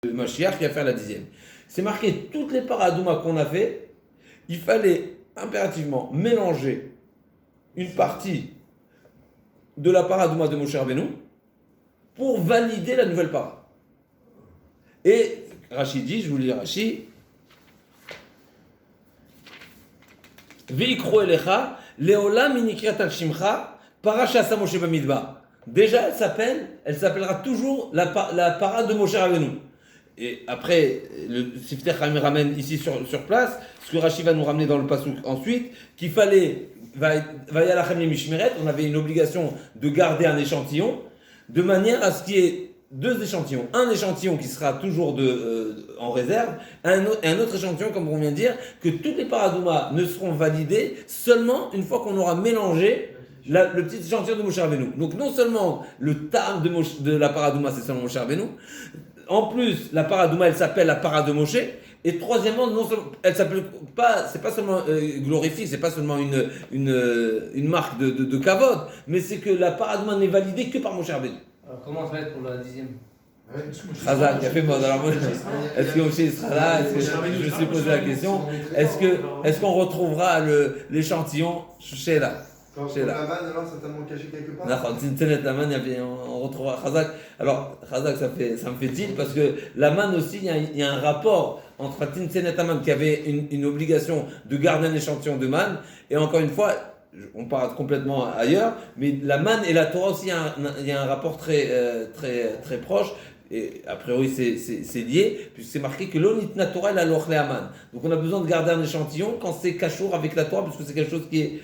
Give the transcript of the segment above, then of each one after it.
Mashiach qui va faire la 10e. C'est marqué toutes les paradouma qu'on a fait, il fallait impérativement mélanger une partie de la paradouma de Moshe Rabbeinu pour valider la nouvelle para. Et Rashi dit, je vous lis Rashi, Veikro elecha leolam inikrat al shimcha parasha Moshe bamidbar. Déjà, elle s'appellera toujours la para de Moshe Rabbeinu. Et après, le Sifter Chaim ramène ici sur place, ce que Rashi va nous ramener dans le Pasuk ensuite, qu'il fallait, Vayalachem le Mishmeret, on avait une obligation de garder un échantillon, de manière à ce qu'il y ait deux échantillons. Un échantillon qui sera toujours en réserve, et un autre échantillon, comme on vient de dire, que toutes les paradoumas ne seront validées seulement une fois qu'on aura mélangé le petit échantillon de Moshe Rabbeinu. Donc non seulement le tam de la paradouma, c'est seulement Moshe Rabbeinu, en plus, la paradouma, elle s'appelle la para de Moshe. Et troisièmement, non seulement, elle s'appelle pas, c'est pas seulement glorifique, c'est pas seulement une marque de kavod, mais c'est que la paradouma n'est validée que par Moshe Rabbeinu. Alors comment ça va être pour la 10e? Chazak, il a fait mode. Alors moi, est-ce que Moshe sera là? Est-ce que je me suis posé la question? Est-ce qu'on retrouvera l'échantillon chez là? Quand la manne, alors, c'est tellement caché quelque part. On retrouvera Chazak. Alors, Chazak, ça me fait tilt parce que la manne aussi, il y a un rapport entre Tinsenet Aman qui avait une obligation de garder un échantillon de manne, et encore une fois, on part complètement ailleurs, mais la manne et la Torah aussi, il y a un rapport très proche. Et a priori c'est lié, puisque c'est marqué que l'onitna Torah la loch le aman. Donc on a besoin de garder un échantillon quand c'est cachour avec la Torah, parce que c'est quelque chose qui est.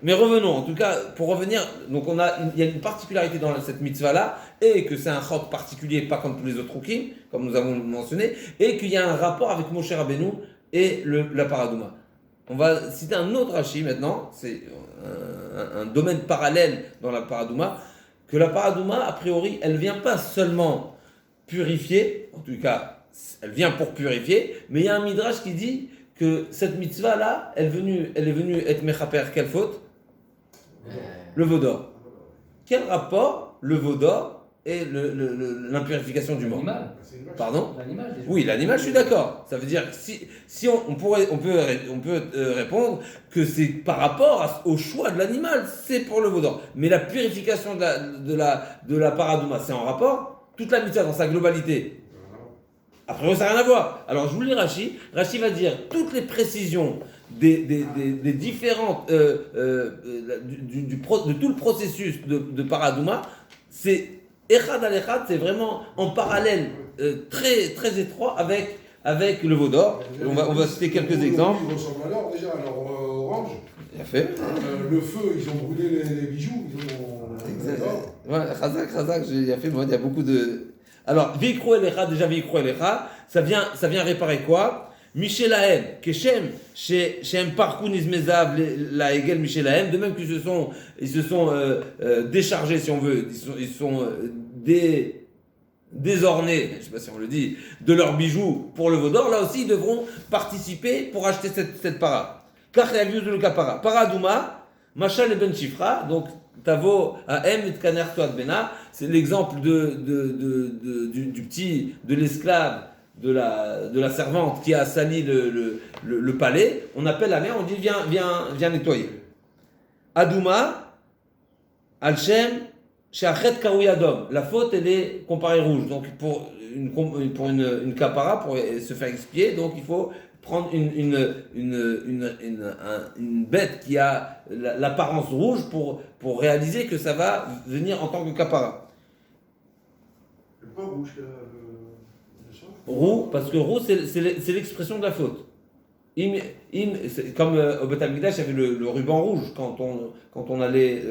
Mais revenons, en tout cas, pour revenir, donc il y a une particularité dans cette mitzvah-là, et que c'est un chok particulier, pas comme tous les autres chukim, comme nous avons mentionné, et qu'il y a un rapport avec Moshe Rabbeinu et la paradouma. On va citer un autre Rashi maintenant, c'est un domaine parallèle dans la paradouma, que la paradouma, a priori, elle vient pas seulement purifier, en tout cas, elle vient pour purifier, mais il y a un midrash qui dit que cette mitzvah-là, elle est venue être mechaper, quelle faute? Le veau d'or. Quel rapport le veau d'or et l'impurification du mort? L'animal. Pardon? L'animal déjà. Oui, l'animal, je suis d'accord. Ça veut dire que si on peut répondre que c'est par rapport au choix de l'animal, c'est pour le veau d'or. Mais la purification de la paradouma, c'est en rapport? Toute la mitzvah dans sa globalité. Après, ça n'a rien à voir. Alors, je vous lis Rashi. Rashi va dire toutes les précisions des différentes de tout le processus de paradouma. C'est Echad al Echad, c'est vraiment en parallèle très très étroit avec le veau d'or. On va citer quelques exemples. Il ressemble à l'or déjà, à l'or orange. Bien fait. Le feu, ils ont brûlé les bijoux. Ouais, Chazak, il y a beaucoup de. Alors, Vikro Elecha, déjà Vikro Elecha, ça vient réparer quoi? Michelahem, Keshem, Shem Parkoun Izmezav, la Hegel Michelahem, de même qu'ils se sont déchargés, si on veut, ils sont désornés, je ne sais pas si on le dit, de leurs bijoux pour le veau d'or, là aussi ils devront participer pour acheter cette para. Car le kapara. Paradouma, Machal et Ben Chifra, donc Tavo à M et Kaner Toad Bena, c'est l'exemple du petit, de l'esclave, de la servante qui a sali le palais. On appelle la mère, on dit viens nettoyer. Adouma, Alchem, Shachet Kaoui Adom. La faute, elle est comparée rouge. Donc pour une capara, pour se faire expier, donc il faut prendre une bête qui a l'apparence rouge pour réaliser que ça va venir en tant que capara. Pourquoi rouge Roux, parce que roux, c'est l'expression de la faute. C'est comme au Beth Amikdash, il y avait le ruban rouge quand on allait.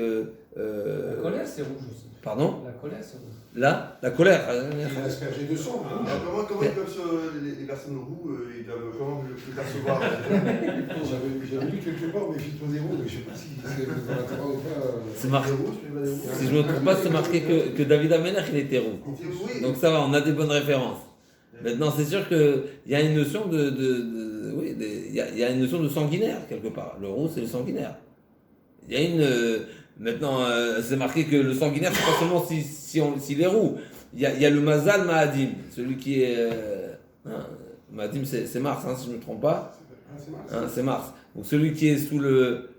La colère, c'est rouge aussi. Pardon? La colère, c'est rouge. Là, la colère. Il a aspergé de sang. Comment ils peuvent les personnes roux, ils doivent comment le percevoir? J'avais lu quelque part, mais filtre des roues, mais je ne sais pas si c'est dans la Torah ou pas. C'est marqué. Si je ne me trompe pas, c'est marqué que David Amelech, il était roux. Donc ça va, on a des bonnes références. Maintenant, c'est sûr qu'il y a une notion il y a une notion de sanguinaire quelque part. Le roux, c'est le sanguinaire. Il y a maintenant, c'est marqué que le sanguinaire, c'est pas seulement s'il est roux. il y a le Mazal Ma'adim, celui qui est. Ma'adim, c'est Mars, hein, si je ne me trompe pas. C'est Mars. C'est Mars. Donc celui qui est sous le.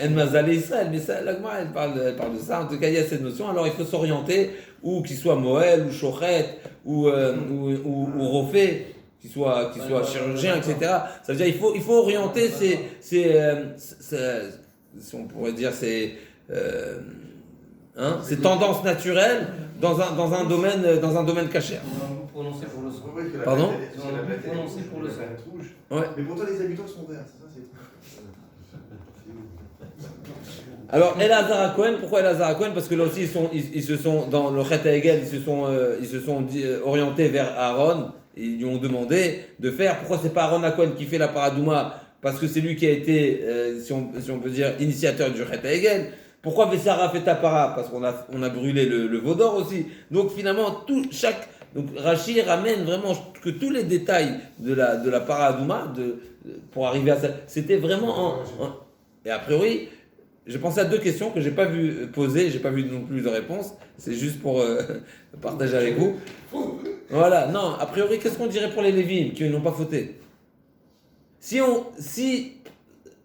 En Mazal Israël, mais ça, la Gemara, elle parle de ça. En tout cas, il y a cette notion. Alors il faut s'orienter, ou qu'il soit Moël, ou Shochet, ou Rofé, qu'il soit chirurgien, etc. Ça veut dire il faut orienter si on pourrait dire ces tendances naturelles dans un domaine caché. Vous prononcez pour le son. Pardon ? Vous prononcez pour le son. rouge. Ouais. Mais pourtant les habitants sont verts, c'est ça, c'est. Alors Elazar à Cohen, pourquoi Elazar à Cohen ? Parce que là aussi ils se sont dans le Chet Hegel, ils se sont orientés vers Aaron. Ils lui ont demandé de faire. Pourquoi c'est pas Aaron à Cohen qui fait la paradouma ? Parce que c'est lui qui a été, si on peut dire, initiateur du Chet Hegel. Pourquoi Vessara fait ta para ? Parce qu'on a brûlé le veau d'or aussi. Donc finalement donc Rashi ramène vraiment que tous les détails de la paradouma pour arriver à ça. C'était vraiment et a priori. J'ai pensé à deux questions que j'ai pas vu poser, j'ai pas vu non plus de réponse. C'est juste pour partager avec vous. Voilà. Non. A priori, qu'est-ce qu'on dirait pour les Lévim qui n'ont pas fauté ? Si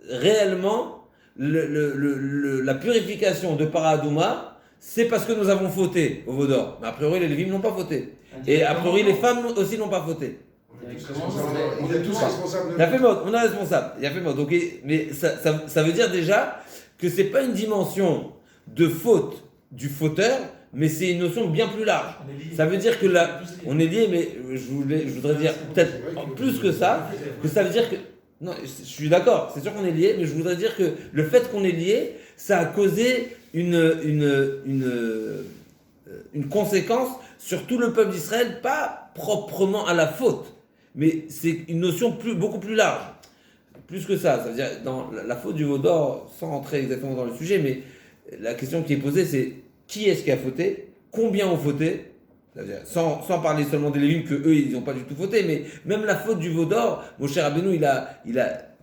réellement la purification de Paradouma, c'est parce que nous avons fauté au Vaudor. Mais a priori, les Lévim n'ont pas fauté. Et a priori, les femmes aussi n'ont pas fauté. On est tous responsables. Il y a fait mode, on est responsable. Il y a fait mode. Donc, mais ça veut dire déjà que c'est pas une dimension de faute du fauteur, mais c'est une notion bien plus large. Ça veut dire que là, on est lié, mais je voudrais dire peut-être plus que ça veut dire que non, je suis d'accord, c'est sûr qu'on est lié, mais je voudrais dire que le fait qu'on est lié, ça a causé une conséquence sur tout le peuple d'Israël, pas proprement à la faute, mais c'est une notion beaucoup plus large. Plus que ça veut dire dans la faute du veau d'or, sans rentrer exactement dans le sujet, mais la question qui est posée, c'est qui est-ce qui a fauté, combien ont fauté, c'est-à-dire, sans parler seulement des Lévites que eux ils n'ont pas du tout fauté, mais même la faute du veau d'or, mon cher Rabbeinu, il a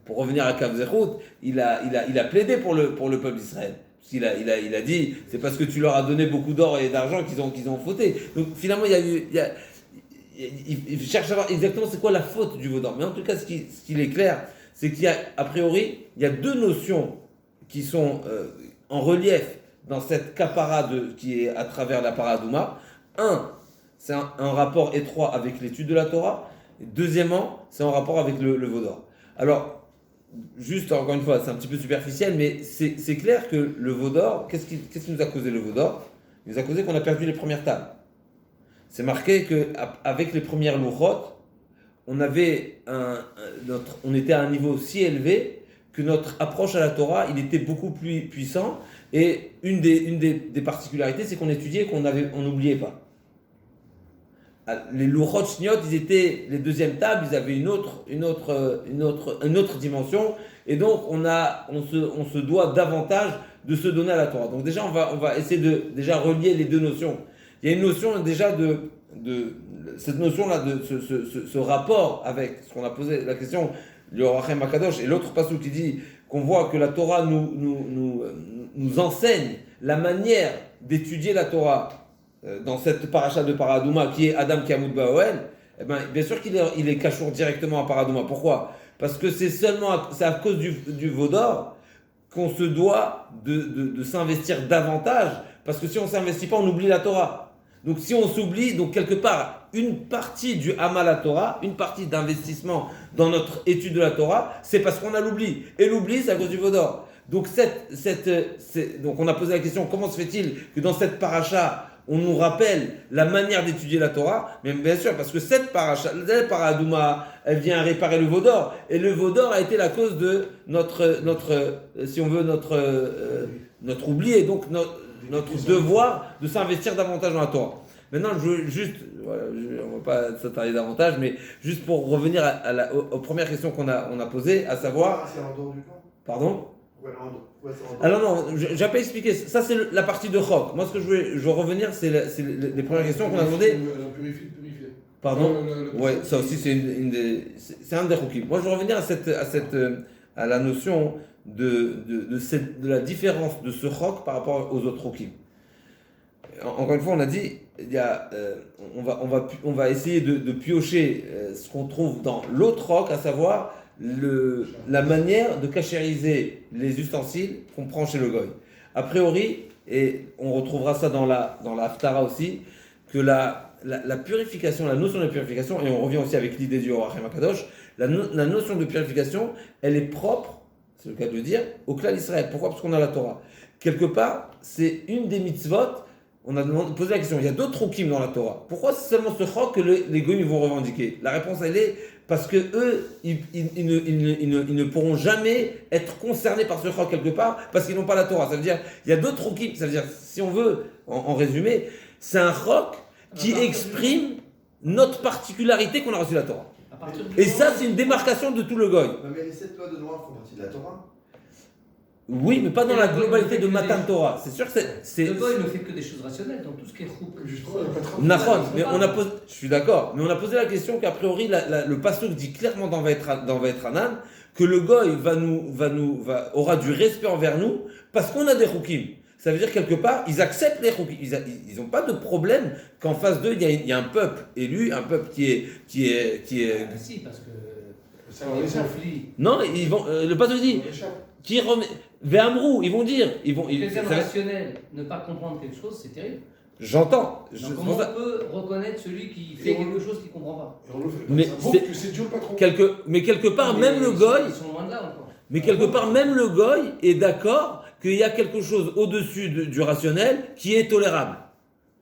pour revenir à Kav Zechut, il a plaidé pour le peuple d'Israël. Il a dit, c'est parce que tu leur as donné beaucoup d'or et d'argent qu'ils ont fauté. Donc finalement, il cherche à savoir exactement c'est quoi la faute du veau d'or. Mais en tout cas, ce qu'il est clair, c'est qu'il y a, a priori, il y a deux notions qui sont en relief dans cette kapara qui est à travers la paradouma. Un, c'est un rapport étroit avec l'étude de la Torah. Et deuxièmement, c'est en rapport avec le veau d'or. Alors, juste encore une fois, c'est un petit peu superficiel, mais c'est clair que le veau d'or, qu'est-ce qui nous a causé le veau d'or ? Il nous a causé qu'on a perdu les premières tables. C'est marqué qu'avec les premières louchot, on était à un niveau si élevé que notre approche à la Torah, il était beaucoup plus puissant. Et une des particularités, c'est qu'on étudiait et qu'on n'oubliait pas. Les louchot shniot, ils étaient les deuxièmes tables, ils avaient une autre dimension. Et donc, on se doit davantage de se donner à la Torah. Donc déjà, on va essayer de déjà relier les deux notions. Il y a une notion déjà de cette notion-là, de ce rapport avec ce qu'on a posé la question, le Rachem Akadosh, et l'autre passage qui dit qu'on voit que la Torah nous enseigne la manière d'étudier la Torah dans cette paracha de Paradouma qui est Adam Kamut Baoel. Eh bien, bien sûr qu'il est cachour directement à Paradouma. Pourquoi ? Parce que c'est à cause du veau d'or qu'on se doit de s'investir davantage, parce que si on ne s'investit pas, on oublie la Torah. Donc si on s'oublie, donc quelque part, une partie du Hamal à Torah, une partie d'investissement dans notre étude de la Torah, c'est parce qu'on a l'oubli. Et l'oubli, c'est à cause du veau d'or. Donc, donc on a posé la question, comment se fait-il que dans cette paracha, on nous rappelle la manière d'étudier la Torah ? Mais bien sûr, parce que cette paracha, la paradouma, elle vient réparer le veau d'or. Et le veau d'or a été la cause de notre si on veut, notre oubli, et donc notre devoir de s'investir davantage dans la Torah. Maintenant, on ne va pas s'attarder davantage, mais juste pour revenir aux premières questions qu'on a posées, à savoir... C'est en dehors du camp ? Pardon ? Ouais, Alors non, j'ai pas expliqué. Ça, c'est la partie de Chok. Moi, ce que je veux revenir, c'est les premières questions qu'on a demandées. Purifier. Pardon ? Ouais, ça aussi, c'est un des Chokim. Moi, je veux revenir à la notion de la différence de ce Chok par rapport aux autres Chokim. encore une fois, on a dit, on va essayer de piocher ce qu'on trouve dans l'autre roc, à savoir la manière de cachériser les ustensiles qu'on prend chez le goy. A priori, et on retrouvera ça dans la Haftara aussi, que la purification, la notion de purification, et on revient aussi avec l'idée du Orachem Akadosh, la notion de purification, elle est propre, c'est le cas de le dire, au clan d'Israël. Pourquoi ? Parce qu'on a la Torah. Quelque part, c'est une des mitzvot. On a posé la question, il y a d'autres chokim dans la Torah. Pourquoi c'est seulement ce chok que les goyim vont revendiquer ? La réponse, elle est parce que eux, ils ne pourront jamais être concernés par ce chok quelque part parce qu'ils n'ont pas la Torah. Ça veut dire, il y a d'autres chokim. Ça veut dire, si on veut, en résumé, c'est un chok qui exprime notre particularité qu'on a reçu la Torah. Et ça, c'est une démarcation de tout le goy. Mais les 7 lois de Noah font partie de la Torah. Oui, mais pas dans la globalité de Matan Torah. C'est sûr que c'est. Le goy ne fait que des choses rationnelles dans tout ce qui est choup. Justement, il n'y a pas de travail. Nahon, mais on a posé, je suis d'accord, mais on a posé la question qu'a priori le pasteur dit clairement dans Vaetranan que le goy aura du respect envers nous parce qu'on a des choukim. Ça veut dire quelque part, ils acceptent les choukim. Ils n'ont pas de problème qu'en face d'eux, il y a un peuple élu, un peuple qui est. Ah, si, parce que. Ça va les conflit. Non, ils vont. Le pasteur dit. Qui remet. Ve'amrou, ils vont dire. Quelqu'un de rationnel, ne pas comprendre quelque chose, c'est terrible. J'entends. Donc, comment on peut reconnaître celui qui fait quelque chose qu'il ne comprend pas ? Mais c'est Dieu le patron. Mais quelque part, même le goy. Ils sont loin de là encore. Mais quelque part, même le goy est d'accord qu'il y a quelque chose au-dessus du rationnel qui est tolérable.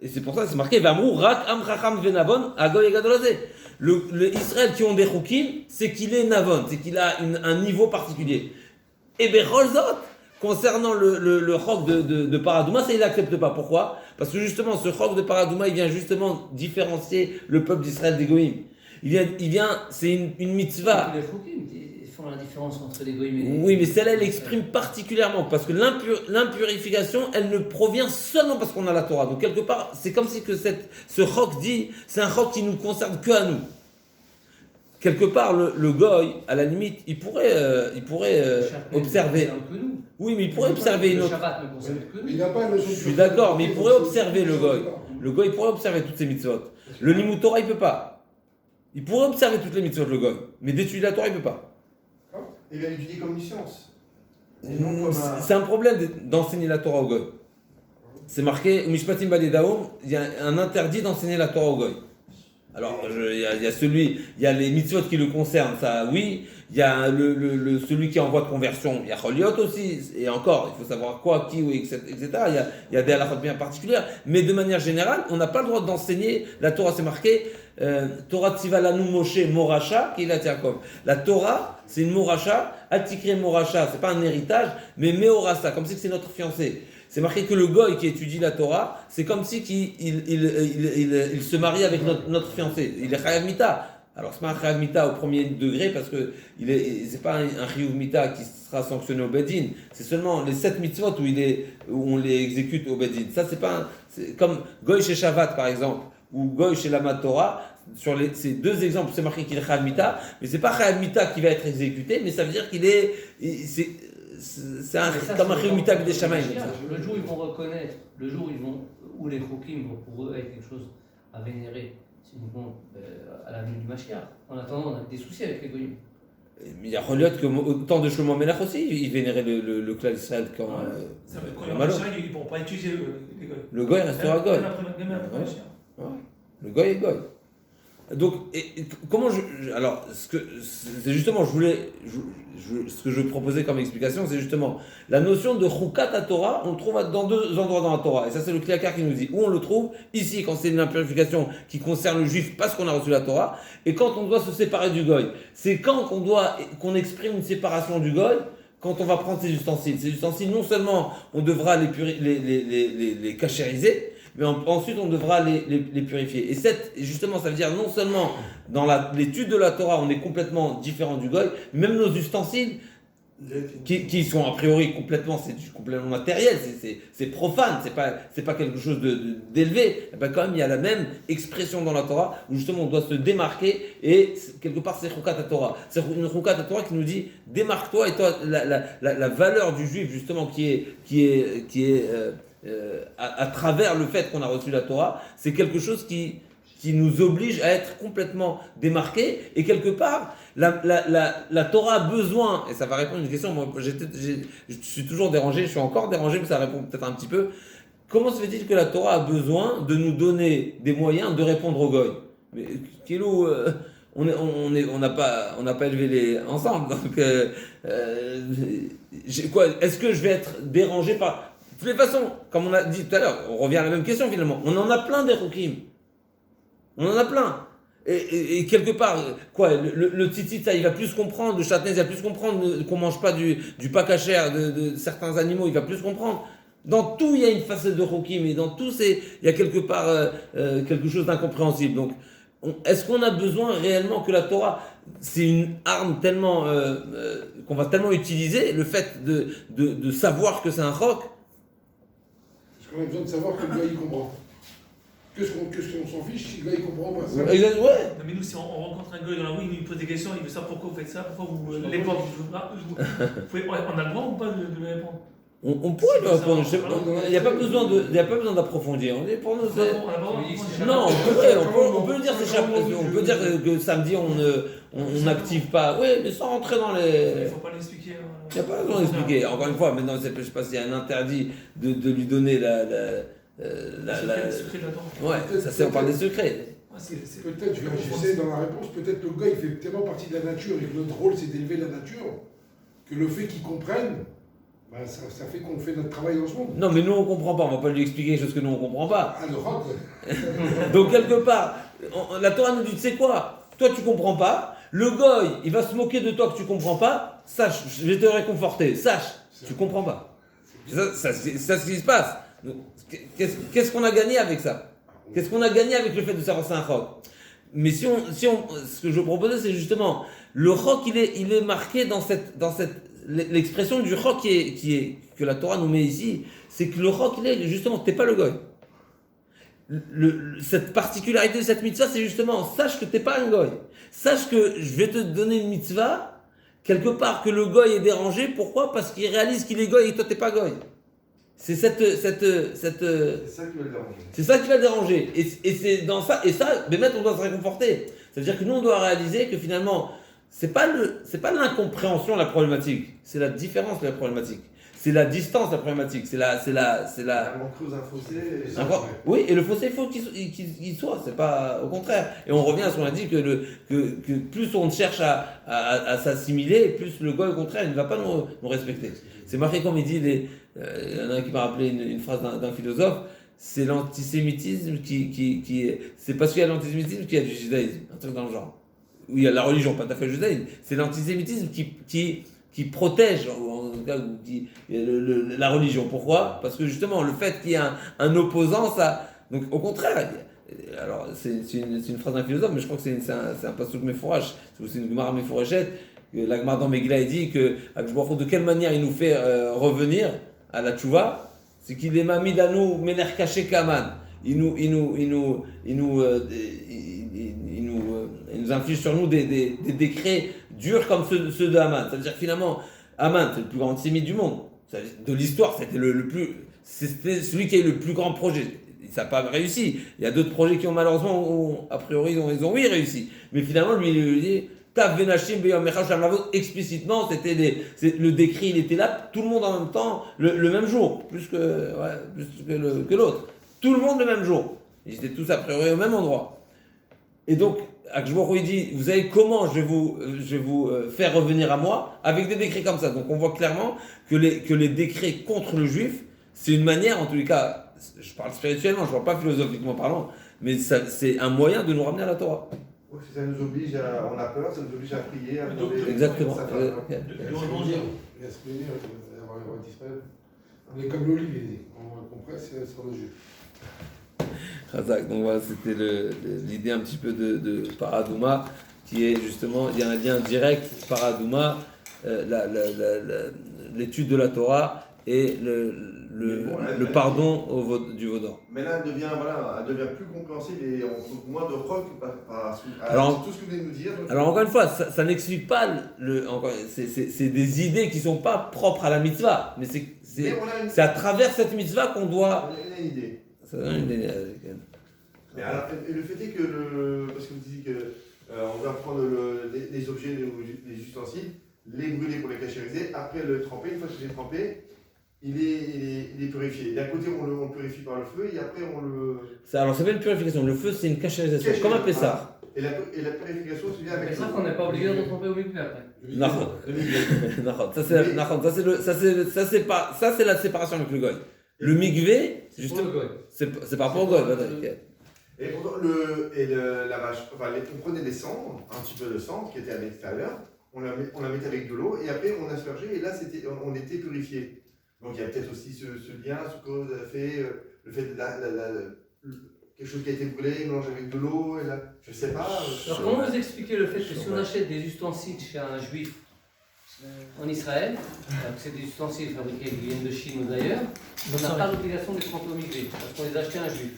Et c'est pour ça que c'est marqué Vamrou rak am chacham venavon agoy gadolazé. Le Israël qui ont des choukim, c'est qu'il est navon, c'est qu'il a un niveau particulier. Et Berolzot, concernant le chok de Paradouma, ça il n'accepte pas. Pourquoi ? Parce que justement, ce chok de Paradouma, il vient justement différencier le peuple d'Israël des goïms. Il vient, c'est une mitzvah. Les choukim, ils font la différence entre les goïms et les... Oui, mais celle-là, elle exprime particulièrement, parce que l'impurification, elle ne provient seulement parce qu'on a la Torah. Donc quelque part, c'est comme si que ce chok dit, c'est un chok qui nous concerne que à nous. Quelque part, le goy, à la limite, il pourrait observer. Oui, mais il pourrait observer une autre. Le Shabbat ne concerne que nous. Il n'a pas Je suis d'accord, mais il pourrait observer le goy. Le goy pourrait observer toutes ces mitzvot. Le Limud Torah, il peut pas. Il pourrait observer toutes les mitzvot, le goy. Mais d'étudier la Torah, il peut pas. Il va l'étudier comme une science. C'est un problème d'enseigner la Torah au goy. C'est marqué, Mishpatim Baledaum, il y a un interdit d'enseigner la Torah au goy. Alors, il y a les mitzvot qui le concernent, ça oui. Il y a celui qui envoie de conversion, il y a Choliot aussi. Et encore, il faut savoir quoi, qui, etc. Il y a des halachot bien particulières. Mais de manière générale, on n'a pas le droit d'enseigner. La Torah, c'est marqué Torah Tzivalanu Moshe Moracha Kilat Yaakov. La Torah, c'est une Moracha. Atikre Moracha, c'est pas un héritage, mais Meorasa, comme si c'est notre fiancé. C'est marqué que le goy qui étudie la Torah, c'est comme si il se marie avec notre fiancé. Il est chayav mita. Alors c'est pas un chayav mita au premier degré parce que c'est pas un chiyuv mita qui sera sanctionné au bedin. C'est seulement les 7 mitzvot où on les exécute au bedin. Ça c'est comme goy chez Shabbat par exemple ou goy chez la Torah. Sur ces deux exemples, c'est marqué qu'il est chayav mita, mais c'est pas chayav mita qui va être exécuté, mais ça veut dire qu'il est comme un chiyuv mita des shamaïm. Le jour où ils vont reconnaître, où les choukim vont pour eux être quelque chose à vénérer, c'est uniquement à l'avenue du Mashiach. En attendant, on a des soucis avec les goyim. Il y a Choliot que au temps de Shlomo Melech aussi, il vénérait le clan d'Israël quand il y a Mashiach, ils ne pourront pas utiliser les goy. Le goy restera goy. Même après Mashiach. Le goy est goy. Donc, comment alors, c'est justement, ce que je proposais comme explication, c'est justement la notion de Chukat Torah, on le trouve dans 2 endroits dans la Torah. Et ça, c'est le Kliakar qui nous dit où on le trouve. Ici, quand c'est une impurification qui concerne le juif parce qu'on a reçu la Torah. Et quand on doit se séparer du goy. C'est quand qu'on exprime une séparation du goy, quand on va prendre ces ustensiles. Ces ustensiles, non seulement on devra les cachériser, mais ensuite on devra les purifier. Et justement, ça veut dire non seulement dans l'étude de la Torah, on est complètement différent du goy, même nos ustensiles, qui sont a priori complètement matériel, c'est profane, c'est pas quelque chose d'élevé. Et ben quand même, il y a la même expression dans la Torah où justement on doit se démarquer et quelque part c'est Chukat Torah. C'est une Chukat Torah qui nous dit démarque-toi et toi la valeur du juif justement qui est à travers le fait qu'on a reçu la Torah, c'est quelque chose qui nous oblige à être complètement démarqués. Et quelque part, la Torah a besoin, et ça va répondre à une question, moi je suis toujours dérangé, je suis encore dérangé, mais ça répond peut-être un petit peu. Comment se fait-il que la Torah a besoin de nous donner des moyens de répondre au goy? Mais Kilo, on n'a pas élevé les ensemble, donc est-ce que je vais être dérangé par... De toutes les façons, comme on a dit tout à l'heure, on revient à la même question finalement, on en a plein des Rokim. On en a plein. Et quelque part, le tzitzit, il va plus comprendre, le châtenez, il va plus comprendre qu'on mange pas du pas cachère de certains animaux, il va plus comprendre. Dans tout, il y a une facette de Rokim, et dans tout, il y a quelque part quelque chose d'incompréhensible. Donc, est-ce qu'on a besoin réellement que la Torah, c'est une arme tellement qu'on va tellement utiliser, le fait de savoir que c'est un roc? Est-ce qu'on a besoin de savoir que le gars il comprend? Qu'est-ce qu'on s'en fiche si le gars il comprend pas ça? Ouais. Non, mais nous, si on rencontre un gars dans la rue, il nous pose des questions, il veut savoir pourquoi vous faites ça, pourquoi vous l'époque, on a le droit ou pas de lui répondre? On pourrait lui répondre, il n'y a pas besoin d'approfondir. Pour nous, non, on peut le dire, c'est chapeau. On peut dire que samedi, on n'active pas. Oui, mais sans rentrer dans les... Il ne faut pas l'expliquer. Il n'y a pas besoin d'expliquer. Encore une fois, maintenant, je ne sais pas s'il y a un interdit de lui donner le secret de la Torah. Ouais, ça c'est, on parle des secrets. Peut-être, je sais dans la réponse, peut-être le gars il fait tellement partie de la nature et que notre rôle c'est d'élever la nature, que le fait qu'il comprenne, bah, ça fait qu'on fait notre travail dans ce monde. Non, mais nous on comprend pas, on va pas lui expliquer des choses que nous on comprend pas. Ah, le roc, Donc quelque part, la Torah nous dit, tu sais quoi, toi tu comprends pas, le goy il va se moquer de toi que tu comprends pas, sache, je vais te réconforter, sache, tu comprends pas. C'est ça ce qui se passe. Qu'est-ce qu'on a gagné avec ça? Qu'est-ce qu'on a gagné avec le fait de savoir c'est un roc? Mais ce que je proposais, c'est justement le roc, il est marqué dans l'expression du roc que la Torah nous met ici, c'est que le roc, il est justement, t'es pas le goy. Cette particularité de cette mitzvah, c'est justement, sache que t'es pas un goy. Sache que je vais te donner une mitzvah, quelque part que le goy est dérangé. Pourquoi? Parce qu'il réalise qu'il est goy et toi t'es pas goy. C'est c'est ça qui va le déranger. C'est ça qui va le déranger. Et c'est dans ça, mais maintenant on doit se réconforter. C'est-à-dire que nous on doit réaliser que finalement, c'est pas l'incompréhension la problématique, c'est la différence la problématique. C'est la distance la problématique. C'est la. On creuse un fossé. Oui, et le fossé, il faut qu'il soit. C'est pas au contraire. Et on revient à ce qu'on a dit que plus on cherche à s'assimiler, plus le goy au contraire, il ne va pas nous respecter. C'est marqué comme il dit, il y en a un qui m'a rappelé une phrase d'un philosophe, c'est l'antisémitisme c'est parce qu'il y a l'antisémitisme qu'il y a du judaïsme, un truc dans le genre. Où il y a la religion, pas tout à fait le judaïsme. C'est l'antisémitisme qui protège, en tout cas, la religion. Pourquoi? Parce que justement, le fait qu'il y ait un opposant, ça... Donc au contraire, alors c'est une phrase d'un philosophe, mais je crois que c'est un passouk méfourache, c'est une gemara méfourachette. La Gemara dans Megillah dit que de quelle manière il nous fait revenir à la tchouva, c'est qu'il est mamidanu mener caché kaman. Il nous inflige sur nous des décrets durs comme ceux de Haman. C'est-à-dire que finalement, Haman, c'est le plus grand antisémite du monde. De l'histoire, c'était celui qui a eu le plus grand projet. Ça n'a pas réussi. Il y a d'autres projets qui ont malheureusement, a priori, ils ont réussi. Mais finalement, lui, il dit explicitement, le décret, il était là, tout le monde en même temps, le même jour, plus que l'autre. Tout le monde le même jour. Ils étaient tous a priori au même endroit. Et donc, Akshbor il dit, vous savez comment je vais vous faire revenir à moi avec des décrets comme ça. Donc on voit clairement que les décrets contre le juif, c'est une manière, en tous les cas, je parle spirituellement, je ne parle pas philosophiquement parlant, mais c'est un moyen de nous ramener à la Torah. Oui, ça nous oblige on a peur, ça nous oblige à prier, à demander. Exactement. On est comme l'olive, on compresse sur le jus. Razak, donc voilà, c'était l'idée un petit peu de Paradouma, qui est justement, il y a un lien direct, Paradouma, l'étude de la Torah, et Mais bon, le pardon du veau d'or. Mais là, elle devient plus compréhensible et on trouve moins de rock Alors, tout ce que vous venez de nous dire. Donc, Alors encore une fois, ça n'explique pas c'est des idées qui sont pas propres à la mitzvah, mais mais on a une, c'est à travers cette mitzvah qu'on doit. on a une idée. Ça donne une idée. Mais alors, et le fait est que, parce que vous disiez que on doit prendre les objets, les ustensiles, les brûler pour les cachériser, après le tremper, une fois que c'est trempé, il est purifié. D'un côté, on le purifie par le feu, et après, on le... Alors ça s'appelle purification. Le feu, c'est une cachérisation, comme un Pessah. Et la purification se vient avec... C'est ça qu'on n'est pas obligé de tremper au mikvé après. Non, ça c'est la séparation avec le goy. Le mikvé, C'est pour justement, le goy. c'est par rapport au goy. Et pourtant, la vache, enfin, on prenait des cendres, un petit peu de cendre qui était à l'extérieur, on la mettait avec de l'eau, et après on aspergeait, et là on était purifié. Donc il y a peut-être aussi ce lien, ce qu'on a fait, le fait de quelque chose qui a été brûlé, mélangé avec de l'eau, et là, je sais pas. Alors comment vous expliquez le fait que si on achète des ustensiles chez un juif en Israël, alors que c'est des ustensiles fabriqués qui viennent de Chine ou d'ailleurs, on n'a pas l'obligation de les tremper au mikvé, parce qu'on les a achetés à un juif.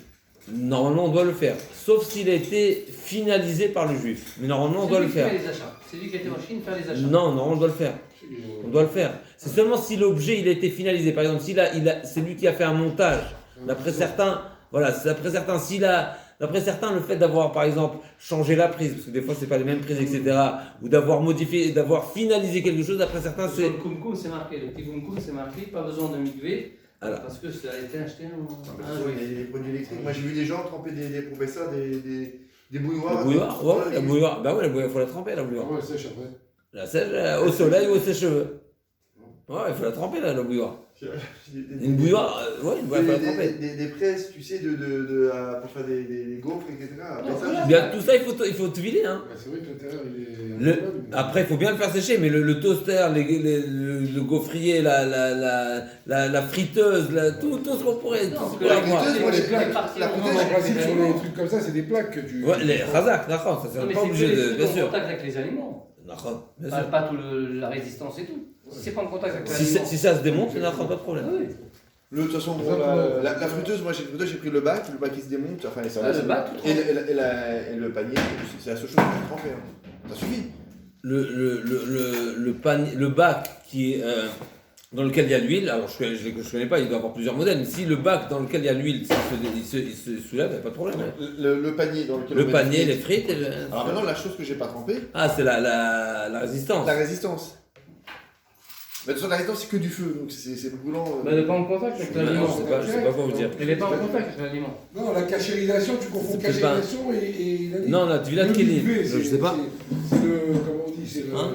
Normalement, on doit le faire, sauf s'il a été finalisé par le juif. Mais normalement, on doit le faire. C'est lui qui fait les achats. C'est lui qui a été en Chine faire les achats. Non, on doit le faire. On doit le faire. C'est seulement si l'objet il a été finalisé. Par exemple, c'est lui qui a fait un montage. D'après certains, voilà, d'après certains, le fait d'avoir, par exemple, changé la prise, parce que des fois c'est pas les mêmes prises, etc., ou d'avoir modifié, d'avoir finalisé quelque chose, d'après certains, c'est. Le kumkum, c'est marqué. Le petit kumkum, c'est marqué. Pas besoin de mikvé. Alors. Parce que ça a été acheté en Les produits électriques. Moi j'ai vu des gens tremper pour faire ça, des bouilloires. La bouilloire, ouais, la bouilloire. Bah ouais, la bouilloire, il faut la tremper, la bouilloire. Ouais, sèche après. La sèche, au soleil ou au sèche-cheveux. Ouais, il faut la tremper, la bouilloire. Une bouilloire, ouais, il faut la tremper. Des presses, tu sais, pour faire des gaufres, etc. Bien, tout ça, il faut tout vider, hein. C'est vrai que l'intérieur, il est... Après, il faut bien le faire sécher, mais le toaster, le gaufrier, la friteuse, tout ce qu'on pourrait, tout ce qu'on pourrait avoir. En principe, sur les trucs comme ça, c'est des plaques que tu... Ouais, les razak, d'accord, ça c'est pas obligé de. Bien sûr. En contact avec les aliments. D'accord, bien sûr. Pas toute la résistance et tout. Si c'est pas en contact avec Si l'aliment. ça se démonte, ça n'a pas de problème. De toute façon, la friteuse, moi j'ai pris le bac qui se démonte, enfin les serviettes. Le bac, tout et le panier, c'est la seule chose que j'ai trempé. Ça suffit. Le bac qui est, dans lequel il y a l'huile, alors je ne connais pas, il doit y avoir plusieurs modèles, mais si le bac dans lequel il y a l'huile, il se soulève, il n'y a pas de problème. Hein. Le panier dans lequel Le panier, les frites. Alors maintenant, la chose que j'ai pas trempée. Ah, c'est la résistance. La résistance. Mais de toute façon, la résistance, c'est que du feu, donc c'est brûlant. Mais elle n'est pas en contact avec l'aliment. Je sais pas quoi vous dire. Elle n'est pas en contact avec l'aliment. Non, la cachérisation, tu confonds C'est peut-être cachérisation et l'aliment. Non, la Tvilat Kelim, je sais pas. C'est le, comment on dit, c'est le, Hein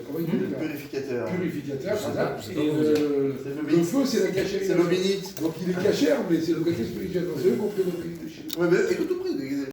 comment il dit Le là purificateur. Purificateur, c'est ça. Je sais Et pas comment dire. le feu, c'est la C'est cachérisation. l'obénite. Donc il est cachère, mais c'est le côté spirituel. Donc c'est eux qui ont pris notre livre de Chine. Ouais, mais écoute, tout pris.